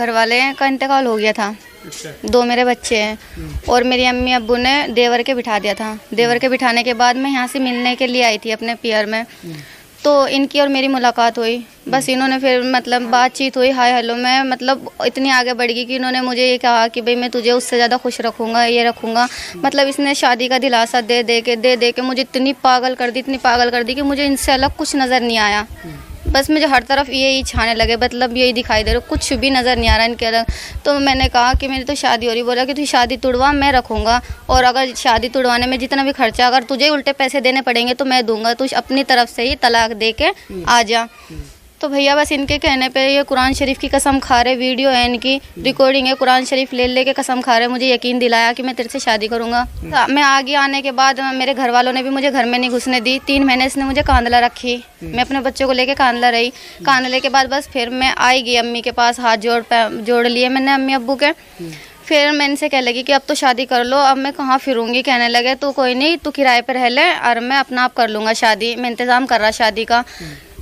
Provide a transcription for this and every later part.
घर वाले का इंतकाल हो गया था। अच्छा। 2 मेरे बच्चे हैं और मेरी अम्मी अब्बू ने देवर के बिठा दिया था। देवर के बिठाने के बाद मैं यहाँ से मिलने के लिए आई थी अपने पियर में, तो इनकी और मेरी मुलाकात हुई। बस इन्होंने फिर मतलब बातचीत हुई, हाय हेलो में मतलब इतनी आगे बढ़ गई कि इन्होंने मुझे ये कहा कि भाई मैं तुझे उससे ज़्यादा खुश रखूँगा, ये रखूँगा। मतलब इसने शादी का दिलासा दे दे के मुझे इतनी पागल कर दी कि मुझे इनसे अलग कुछ नज़र नहीं आया। बस मुझे हर तरफ यही छाने लगे, मतलब यही दिखाई दे रहा, कुछ भी नज़र नहीं आ रहा इनके अलग। तो मैंने कहा कि मेरी तो शादी हो रही, बोला कि तू शादी तुड़वा, मैं रखूँगा, और अगर शादी तुड़वाने में जितना भी खर्चा अगर तुझे उल्टे पैसे देने पड़ेंगे तो मैं दूंगा, तू अपनी तरफ से ही तलाक दे के आ जा। तो भैया बस इनके कहने पे ये कुरान शरीफ की कसम खा रहे, वीडियो है इनकी, रिकॉर्डिंग है, कुरान शरीफ ले के कसम खा रहे, मुझे यकीन दिलाया कि मैं तेरे से शादी करूँगा। मैं आगे आने के बाद मेरे घर वालों ने भी मुझे घर में नहीं घुसने दी। 3 महीने इसने मुझे कांदला रखी, मैं अपने बच्चों को लेके कांदला रही। कांदले के बाद बस फिर मैं आई गई अम्मी के पास, हाथ जोड़ लिए मैंने अम्मी अब्बू के। फिर मैं इनसे कह लगी कि अब तो शादी कर लो, अब मैं कहाँ फिरूंगी। कहने लगे तो कोई नहीं, तू किराए पर रह ले और मैं अपना आप कर लूँगा शादी, मैं इंतज़ाम कर रहा शादी का।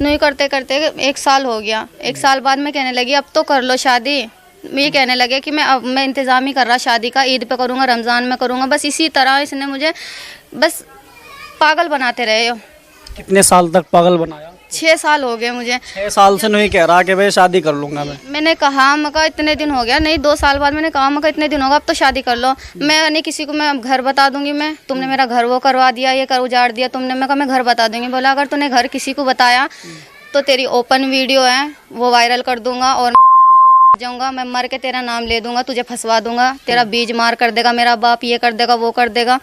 नहीं करते करते 1 साल हो गया। 1 साल बाद मैं कहने लगी अब तो कर लो शादी। ये कहने लगे कि मैं इंतज़ाम ही कर रहा शादी का, ईद पे करूँगा, रमज़ान में करूँगा। बस इसी तरह इसने मुझे बस पागल बनाते रहे हो। कितने साल तक पागल बनाया? 6 साल हो गए मुझे। 6 साल से नहीं कह रहा कि भाई शादी कर लूंगा मैंने कहा मका इतने दिन हो गया, नहीं 2 साल बाद मैंने कहा मका इतने दिन होगा, अब तो शादी कर लो। मैं नहीं किसी को, मैं घर बता दूंगी, मैं तुमने मेरा घर वो करवा दिया, ये कर उजाड़ दिया तुमने। मैं कहा मैं घर बता दूंगी। बोला अगर तूने घर किसी को बताया तो तेरी ओपन वीडियो है वो वायरल कर दूंगा और जाऊंगा, मैं मर के तेरा नाम ले दूंगा, तुझे फंसवा दूंगा, तेरा बीज मार कर देगा मेरा बाप, ये कर देगा वो कर देगा।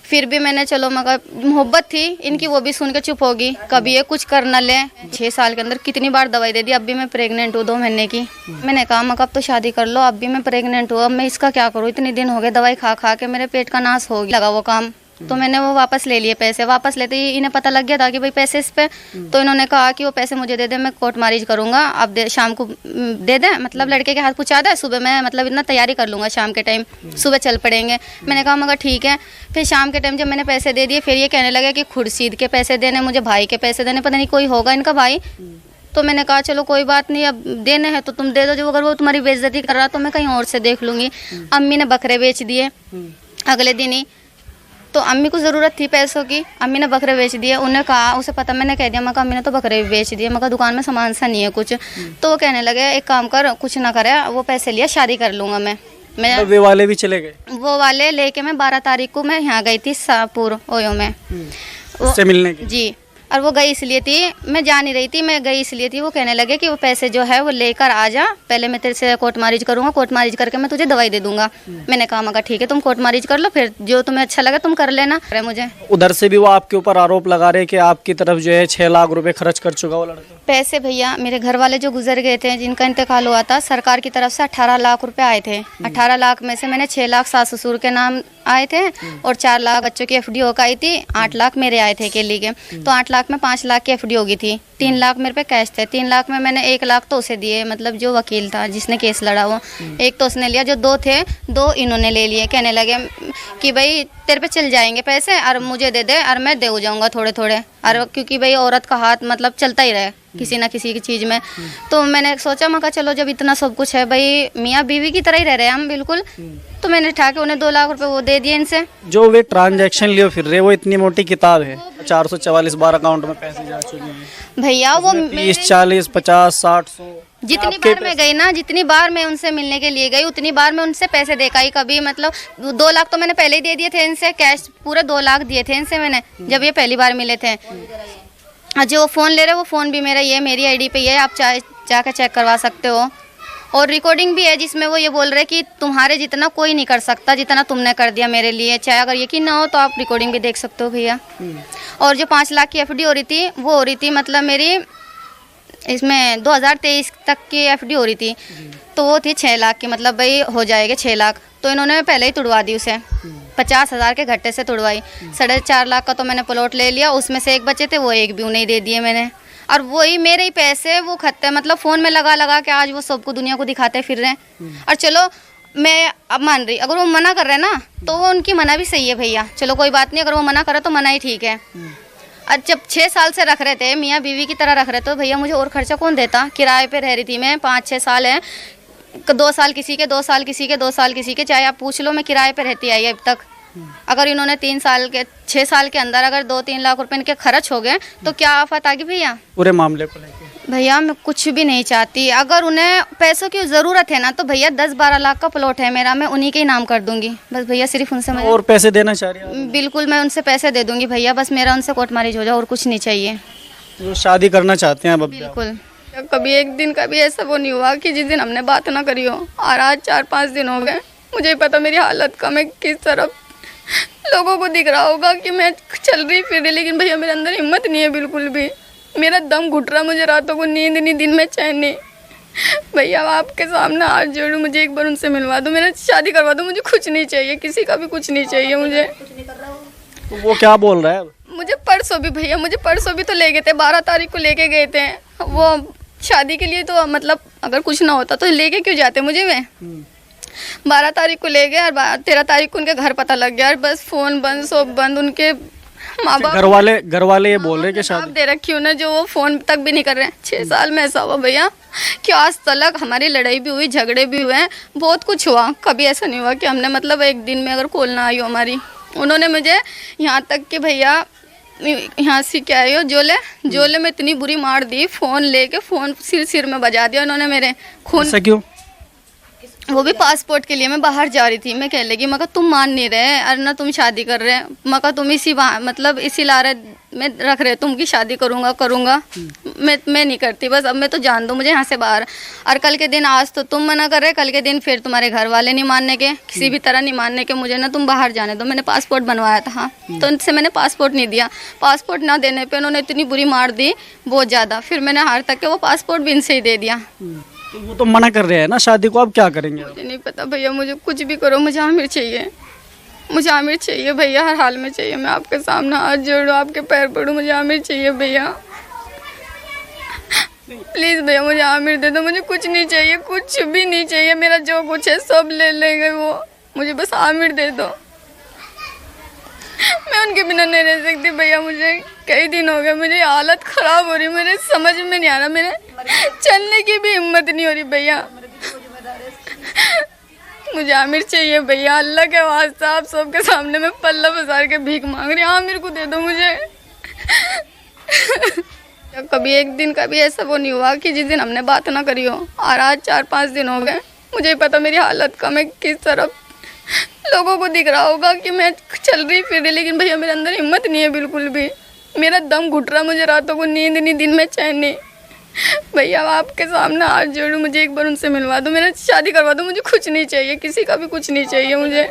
फिर भी मैंने चलो मगर मोहब्बत थी इनकी, वो भी सुन के चुप होगी, कभी ये कुछ कर न ले। 6 साल के अंदर कितनी बार दवाई दे दी, अब भी मैं प्रेग्नेंट हूँ 2 महीने की। मैंने कहा मगर अब तो शादी कर लो, अब भी मैं प्रेग्नेंट हूँ, अब मैं इसका क्या करूँ। इतने दिन हो गए दवाई खा खा के मेरे पेट का नाश हो गया लगा वो काम। तो मैंने वो वापस ले लिए पैसे। वापस लेते ही इन्हें पता लग गया था कि भाई पैसे इस पे, तो इन्होंने कहा कि वो पैसे मुझे दे दे, मैं कोर्ट मैरिज करूँगा, अब शाम को दे दे, मतलब लड़के के हाथ पहुँचा दे, सुबह मैं मतलब इतना तैयारी कर लूँगा, शाम के टाइम सुबह चल पड़ेंगे। मैंने कहा मगर ठीक है। फिर शाम के टाइम जब मैंने पैसे दे दिए, फिर ये कहने लगे कि खुर्शीद के पैसे देने, मुझे भाई के पैसे देने, पता नहीं कोई होगा इनका भाई। तो मैंने कहा चलो कोई बात नहीं, अब देने हैं तो तुम दे दो, जो अगर वो तुम्हारी बेइज्जती कर रहा तो मैं कहीं और से देख लूँगी। अम्मी ने बकरे बेच दिए अगले दिन ही, तो अम्मी को ज़रूरत थी पैसों की, अम्मी ने बकरे बेच दिए। उन्हें कहा, उसे पता, मैंने कह दिया मैं अम्मी ने तो बकरे भी बेच दिए, मगर दुकान में सामान सा नहीं है कुछ। तो वो कहने लगे एक काम कर, कुछ ना करे, वो पैसे लिया शादी कर लूँगा मैं। तो वे वाले भी चले गए? वो वाले लेके मैं 12 तारीख को मैं यहाँ गई थी शाहपुर ओयो में उससे मिलने की। जी, और वो गई इसलिए थी, मैं जा नहीं रही थी, मैं गई इसलिए थी। वो कहने लगे कि वो पैसे जो है वो लेकर आ जा, पहले मैं तेरे से कोर्ट मैरिज करूँगा, कोर्ट मैरिज करके मैं तुझे दवाई दे दूंगा। मैंने कहा मगर ठीक है, तुम कोर्ट मैरिज कर लो, फिर जो तुम्हें अच्छा लगे तुम कर लेना। मुझे उधर से भी वो आपके ऊपर आरोप लगा रहे कि आपकी तरफ जो है 6 लाख रुपए खर्च कर चुका वो लड़का। पैसे भैया मेरे घर वाले जो गुजर गए थे, जिनका इंतकाल हुआ था, सरकार की तरफ से 18 लाख रुपए आए थे। 18 लाख में से मैंने 6 लाख सास ससुर के नाम आए थे और 4 लाख बच्चों की FD होकर आई थी, 8 लाख मेरे आए थे अकेले के। तो 8 लाख में 5 लाख की FD होगी थी, 3 लाख मेरे पे कैश थे। 3 लाख में मैंने 1 लाख तो उसे दिए, मतलब जो वकील था जिसने केस लड़ा वो, एक तो उसने लिया, जो 2 थे 2 इन्होंने ले लिए। कहने लगे कि भाई तेरे पे चल जाएंगे पैसे और मुझे दे दे और मैं दे जाऊंगा थोड़े थोड़े, और क्योंकि भाई औरत का हाथ मतलब चलता ही रहे किसी ना किसी की चीज़ में। तो मैंने सोचा मैं कहा चलो जब इतना सब कुछ है, भाई मियाँ बीवी की तरह ही रह रहे हैं हम बिल्कुल, तो मैंने उठा के उन्हें 2 लाख रुपए वो दे दिए इनसे। जो वे ट्रांजैक्शन लिए फिर रहे, वो इतनी मोटी किताब है, 444 बार अकाउंट में पैसे जा चुके हैं भैया। वो 30, 40, 50, 60, 100 जितनी बार मैं गई ना, जितनी बार मैं उनसे मिलने के लिए गई, उतनी बार मैं उनसे पैसे दे आई। कभी मतलब 2 लाख तो मैंने पहले ही दे दिए थे इनसे, कैश पूरे 2 लाख दिए थे इनसे मैंने जब ये पहली बार मिले थे। जो वो फ़ोन ले रहे वो फ़ोन भी मेरा, ये मेरी ID पे ये, आप जाकर चेक करवा सकते हो। और रिकॉर्डिंग भी है जिसमें वो ये बोल रहे कि तुम्हारे जितना कोई नहीं कर सकता जितना तुमने कर दिया मेरे लिए। चाहे अगर यकीन ना हो तो आप रिकॉर्डिंग भी देख सकते हो भैया। और जो 5 लाख की FD हो रही थी वो हो रही थी, मतलब मेरी इसमें 2023 तक की FD हो रही थी, तो वो थी 6 लाख की, मतलब भाई हो जाएगा 6 लाख। तो इन्होंने पहले ही तुड़वा दी उसे, 50,000 के घट्टे से तुड़वाई। 4.5 लाख का तो मैंने प्लॉट ले लिया, उसमें से एक बचे थे, वो एक भी उन्हें दे दिए मैंने। और वही मेरे ही पैसे वो खत्ते, मतलब फ़ोन में लगा के आज वो सबको दुनिया को दिखाते फिर रहे हैं। और चलो मैं अब मान रही, अगर वो मना कर रहे हैं ना तो वो उनकी मना भी सही है भैया, चलो कोई बात नहीं, अगर वो मना करे तो मना ही ठीक है। और जब 6 साल से रख रहे थे, मियाँ बीवी की तरह रख रहे, तो भैया मुझे और खर्चा कौन देता। किराए पे रह रही थी मैं, 5-6 साल है, 2 साल किसी के, 2 साल किसी के, 2 साल किसी के, चाहे आप पूछ लो, मैं किराए पे रहती आई अब तक। अगर इन्होंने 3 साल के 6 साल के अंदर अगर 2-3 लाख रुपए इनके खर्च हो गए तो क्या आफत आ गई भैया? पूरे मामले को लेके भैया मैं कुछ भी नहीं चाहती, अगर उन्हें पैसों की ज़रूरत है ना तो भैया 10-12 लाख का प्लॉट है मेरा, मैं उन्हीं के ही नाम कर दूंगी बस भैया, सिर्फ उनसे मैं और पैसे देना चाह रही है? बिल्कुल मैं उनसे पैसे दे दूंगी भैया, बस मेरा उनसे कोर्ट मैरिज हो जाए और कुछ नहीं चाहिए। वो शादी करना चाहते हैं अब? बिल्कुल। कभी एक दिन कभी ऐसा वो नहीं हुआ कि जिस दिन हमने बात ना करी हो, और आज 4-5 दिन हो गए। मुझे पता मेरी हालत का मैं किस तरफ लोगों को दिख रहा होगा कि मैं चल रही फिर रही, लेकिन भैया मेरे अंदर हिम्मत नहीं है बिल्कुल भी। मेरा दम घुट रहा, मुझे रातों को नींद नहीं, दिन में चैन नहीं। भैया आपके सामने हाथ जोड़ूं, मुझे एक बार उनसे मिलवा दो, मेरा शादी करवा दो, मुझे कुछ नहीं चाहिए, किसी का भी कुछ नहीं चाहिए मुझे। तो वो क्या बोल रहा है? मुझे परसों भी भैया, मुझे परसों भी तो ले गए थे, 12 तारीख को लेके गए थे वो शादी के लिए। तो मतलब अगर कुछ ना होता तो लेके क्यों जाते मुझे? वे 12 तारीख को ले गए और 13 तारीख को उनके घर पता लग गया और बस फ़ोन बंद, सब बंद। उनके माँ बाप घर वाले ये बोल रहे हैं कि शादी दे रखी हूँ ना, जो वो फ़ोन तक भी नहीं कर रहे हैं। 6 साल में ऐसा हुआ भैया कि आज तक हमारी लड़ाई भी हुई, झगड़े भी हुए हैं, बहुत कुछ हुआ। कभी ऐसा नहीं हुआ कि हमने मतलब एक दिन में अगर कॉल ना आई हो हमारी। उन्होंने मुझे यहाँ तक कि भैया यहाँ से क्या आई हो, जोले में इतनी बुरी मार दी, फ़ोन लेके फ़ोन सिर में बजा दिया उन्होंने मेरे। खून ऐसा क्यों? वो भी पासपोर्ट के लिए, मैं बाहर जा रही थी, मैं कह लगी मगर तुम मान नहीं रहे, अरे ना तुम शादी कर रहे मगर तुम इसी मतलब इसी लारे में रख रहे तुम की शादी करूँगा। मैं नहीं करती, बस अब मैं तो जान दो मुझे यहाँ से बाहर। और कल के दिन, आज तो तुम मना कर रहे, कल के दिन फिर तुम्हारे घर वाले नहीं मानने के, किसी भी तरह नहीं मानने के, मुझे ना तुम बाहर जाने दो। मैंने पासपोर्ट बनवाया था, हाँ, तो उनसे मैंने पासपोर्ट नहीं दिया। पासपोर्ट ना देने पर उन्होंने इतनी बुरी मार दी, बहुत ज़्यादा। फिर मैंने हार तक के वो पासपोर्ट भी इनसे ही दे दिया। तो वो तो मना कर रहे हैं ना शादी को, अब क्या करेंगे? मुझे नहीं पता भैया, मुझे कुछ भी करो, मुझे आमिर चाहिए, मुझे आमिर चाहिए भैया, हर हाल में चाहिए। मैं आपके सामने हाथ जोड़ूं, आपके पैर पड़ूं, मुझे आमिर चाहिए भैया, प्लीज़ भैया मुझे आमिर दे दो, मुझे कुछ नहीं चाहिए, कुछ भी नहीं चाहिए। मेरा जो कुछ है सब ले लेंगे वो, मुझे बस आमिर दे दो। मैं उनके बिना नहीं रह सकती भैया, मुझे कई दिन हो गए, मुझे हालत ख़राब हो रही, मेरे समझ में नहीं आ रहा, मेरे चलने की भी हिम्मत नहीं हो रही भैया। मुझे आमिर चाहिए भैया, अल्लाह के वास्ते आप सबके सामने मैं पल्ला पसार के भीख मांग रही हूँ, आमिर को दे दो मुझे। कभी एक दिन कभी ऐसा वो नहीं हुआ कि जिस दिन हमने बात ना करी हो, और आज 4-5 दिन हो गए। मुझे पता मेरी हालत का मैं किस तरफ लोगों को दिख रहा होगा कि मैं चल रही फिर रही, लेकिन भैया मेरे अंदर हिम्मत नहीं है बिल्कुल भी। मेरा दम घुट रहा, मुझे रातों को नींद नहीं, दिन में चैन नहीं। भैया आपके सामने हाथ जोड़ूं, मुझे एक बार उनसे मिलवा दो, मेरा शादी करवा दो, मुझे कुछ नहीं चाहिए, किसी का भी कुछ नहीं चाहिए मुझे।